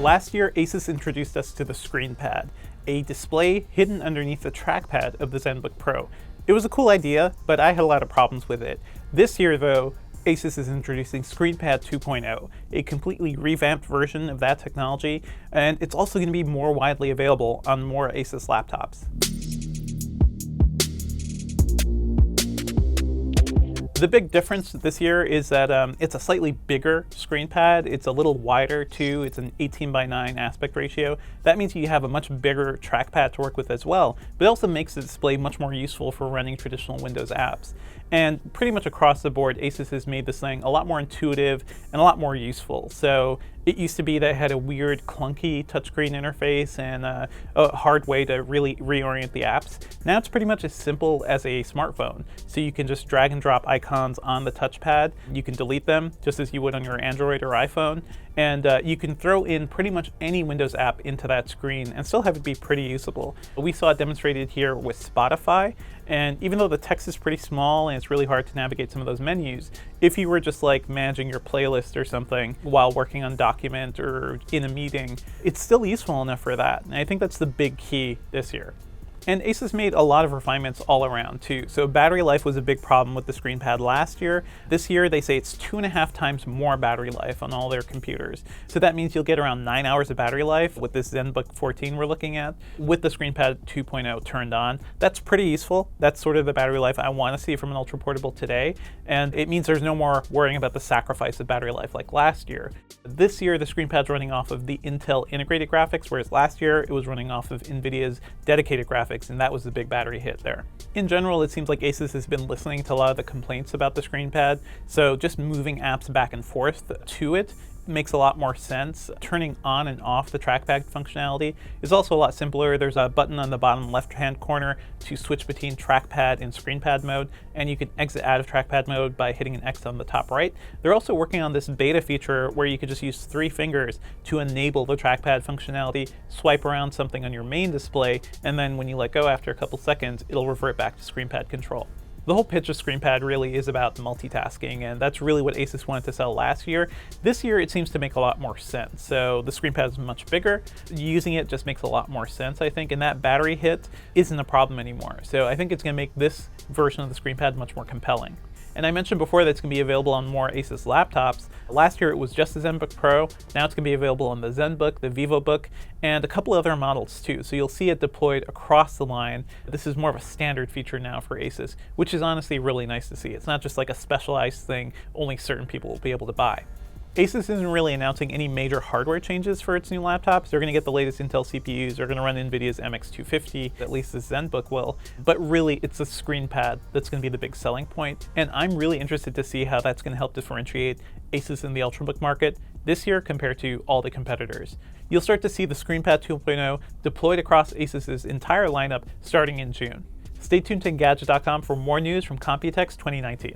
Last year, ASUS introduced us to the ScreenPad, a display hidden underneath the trackpad of the ZenBook Pro. It was a cool idea, but I had a lot of problems with it. This year, though, ASUS is introducing ScreenPad 2.0, a completely revamped version of that technology, and it's also going to be more widely available on more ASUS laptops. The big difference this year is that it's a slightly bigger ScreenPad. It's a little wider too. It's an 18:9 aspect ratio. That means you have a much bigger trackpad to work with as well, but it also makes the display much more useful for running traditional Windows apps. And pretty much across the board, ASUS has made this thing a lot more intuitive and a lot more useful. So it used to be that it had a weird, clunky touchscreen interface and a hard way to really reorient the apps. Now it's pretty much as simple as a smartphone. So you can just drag and drop icons on the touchpad. You can delete them just as you would on your Android or iPhone. And you can throw in pretty much any Windows app into that screen and still have it be pretty usable. We saw it demonstrated here with Spotify. And even though the text is pretty small and it's really hard to navigate some of those menus, if you were just like managing your playlist or something while working on document or in a meeting, it's still useful enough for that. And I think that's the big key this year. And ASUS made a lot of refinements all around too. So battery life was a big problem with the ScreenPad last year. This year they say it's 2.5 times more battery life on all their computers. So that means you'll get around 9 hours of battery life with this ZenBook 14 we're looking at with the ScreenPad 2.0 turned on. That's pretty useful. That's sort of the battery life I want to see from an ultra portable today. And it means there's no more worrying about the sacrifice of battery life like last year. This year the ScreenPad's running off of the Intel integrated graphics, whereas last year it was running off of NVIDIA's dedicated graphics, and that was the big battery hit there. In general, it seems like ASUS has been listening to a lot of the complaints about the ScreenPad, so just moving apps back and forth to it makes a lot more sense. Turning on and off the trackpad functionality is also a lot simpler. There's a button on the bottom left-hand corner to switch between trackpad and ScreenPad mode, and you can exit out of trackpad mode by hitting an X on the top right. They're also working on this beta feature where you could just use 3 fingers to enable the trackpad functionality, swipe around something on your main display, and then when you let go after a couple seconds, it'll revert back to ScreenPad control. The whole pitch of ScreenPad really is about multitasking, and that's really what ASUS wanted to sell last year. This year, it seems to make a lot more sense. So the ScreenPad is much bigger. Using it just makes a lot more sense, I think, and that battery hit isn't a problem anymore. So I think it's going to make this version of the ScreenPad much more compelling. And I mentioned before that it's going to be available on more ASUS laptops. Last year it was just the ZenBook Pro. Now it's going to be available on the ZenBook, the VivoBook, and a couple other models too. So you'll see it deployed across the line. This is more of a standard feature now for ASUS, which is honestly really nice to see. It's not just like a specialized thing only certain people will be able to buy. ASUS isn't really announcing any major hardware changes for its new laptops. They're going to get the latest Intel CPUs. They're going to run NVIDIA's MX250, at least the ZenBook will. But really, it's the ScreenPad that's going to be the big selling point. And I'm really interested to see how that's going to help differentiate ASUS in the Ultrabook market this year compared to all the competitors. You'll start to see the ScreenPad 2.0 deployed across ASUS's entire lineup starting in June. Stay tuned to Engadget.com for more news from Computex 2019.